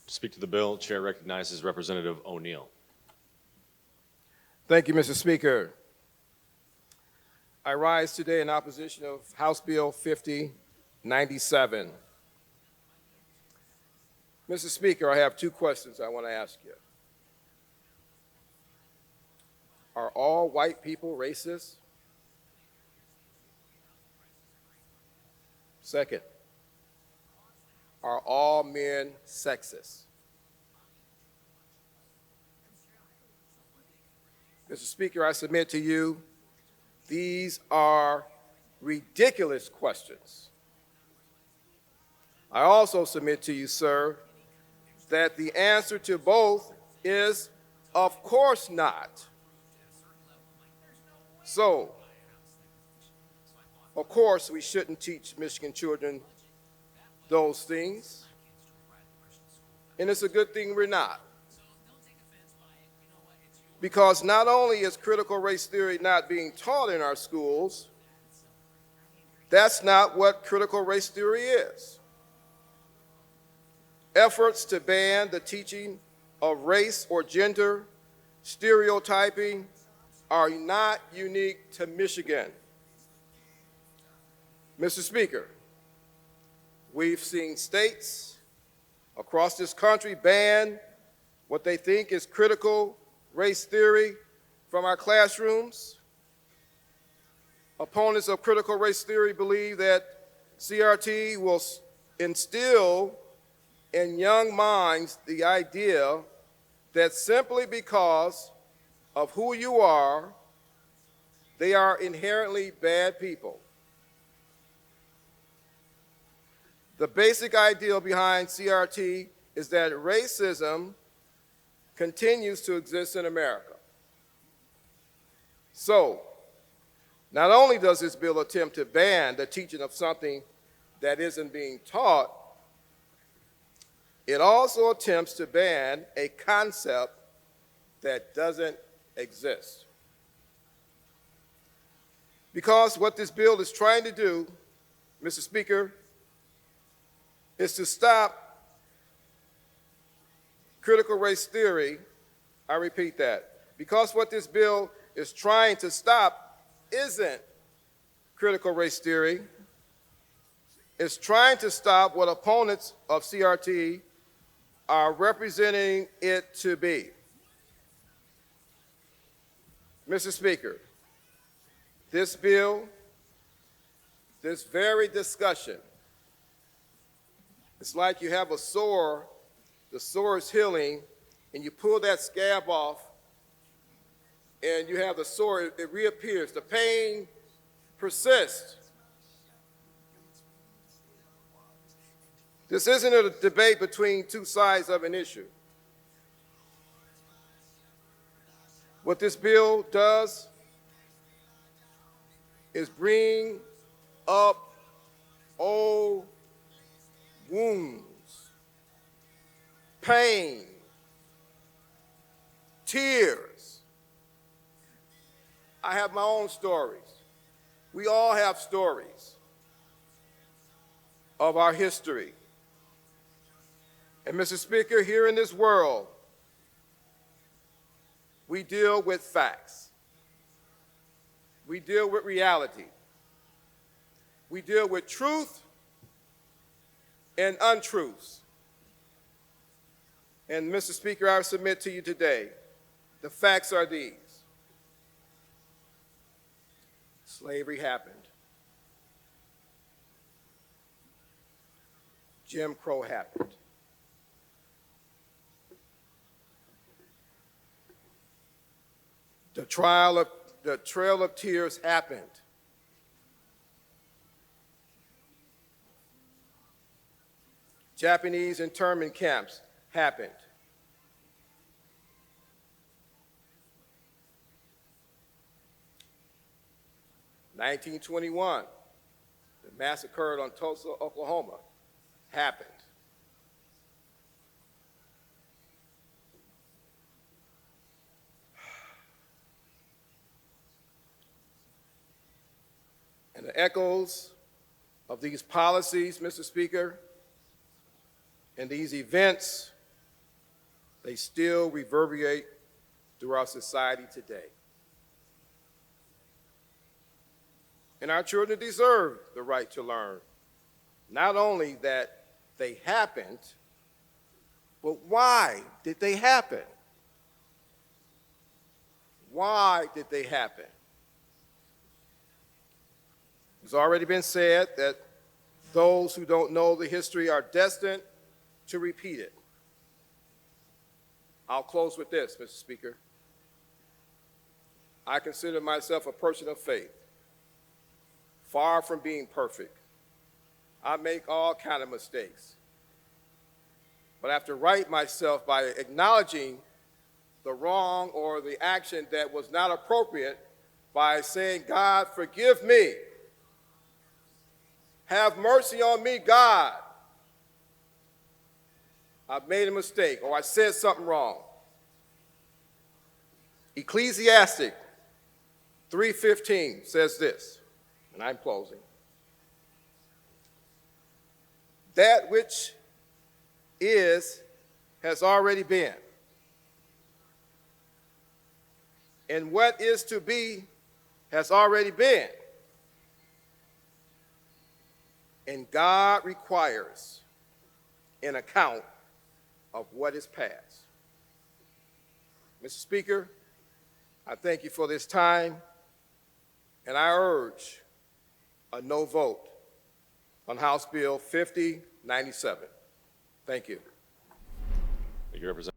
To speak to the bill, Chair recognizes Representative O'Neill. Thank you, Mr. Speaker. I rise today in opposition of House Bill 5097. Mr. Speaker, I have two questions I want to ask you. Are all white people racist? Second, are all men sexist? Mr. Speaker, I submit to you, these are ridiculous questions. I also submit to you, sir, that the answer to both is, of course not. So, of course, we shouldn't teach Michigan children those things, and it's a good thing we're not. Because not only is critical race theory not being taught in our schools, that's not what critical race theory is. Efforts to ban the teaching of race or gender stereotyping are not unique to Michigan. Mr. Speaker, we've seen states across this country ban what they think is critical race theory from our classrooms. Opponents of critical race theory believe that CRT will instill in young minds the idea that simply because of who you are, they are inherently bad people. The basic idea behind CRT is that racism continues to exist in America. So, not only does this bill attempt to ban the teaching of something that isn't being taught, it also attempts to ban a concept that doesn't exist. Because what this bill is trying to do, Mr. Speaker, is to stop critical race theory. I repeat that. Because what this bill is trying to stop isn't critical race theory, it's trying to stop what opponents of CRT are representing it to be. Mr. Speaker, this bill, this very discussion, it's like you have a sore, the sore is healing, and you pull that scab off, and you have the sore, it reappears. The pain persists. This isn't a debate between two sides of an issue. What this bill does is bring up old wounds, pain, tears. I have my own stories. We all have stories of our history. And Mr. Speaker, here in this world, we deal with facts. We deal with reality. We deal with truth and untruths. And Mr. Speaker, I submit to you today, the facts are these. Slavery happened. Jim Crow happened. The Trail of Tears happened. Japanese internment camps happened. In 1921, the massacre on Tulsa, Oklahoma happened. And the echoes of these policies, Mr. Speaker, and these events they still reverberate through our society today. And our children deserve the right to learn, not only that they happened, but why did they happen? Why did they happen? It's already been said that those who don't know the history are destined to repeat it. I'll close with this, Mr. Speaker. I consider myself a person of faith, far from being perfect. I make all kinds of mistakes. But I have to right myself by acknowledging the wrong or the action that was not appropriate by saying, God, forgive me. Have mercy on me, God. I've made a mistake or I said something wrong. Ecclesiastic 3:15 says this, and I'm closing. That which is has already been, and what is to be has already been. And God requires an account of what is past. Mr. Speaker, I thank you for this time, and I urge a no vote on House Bill 5097. Thank you. Thank you, Representative.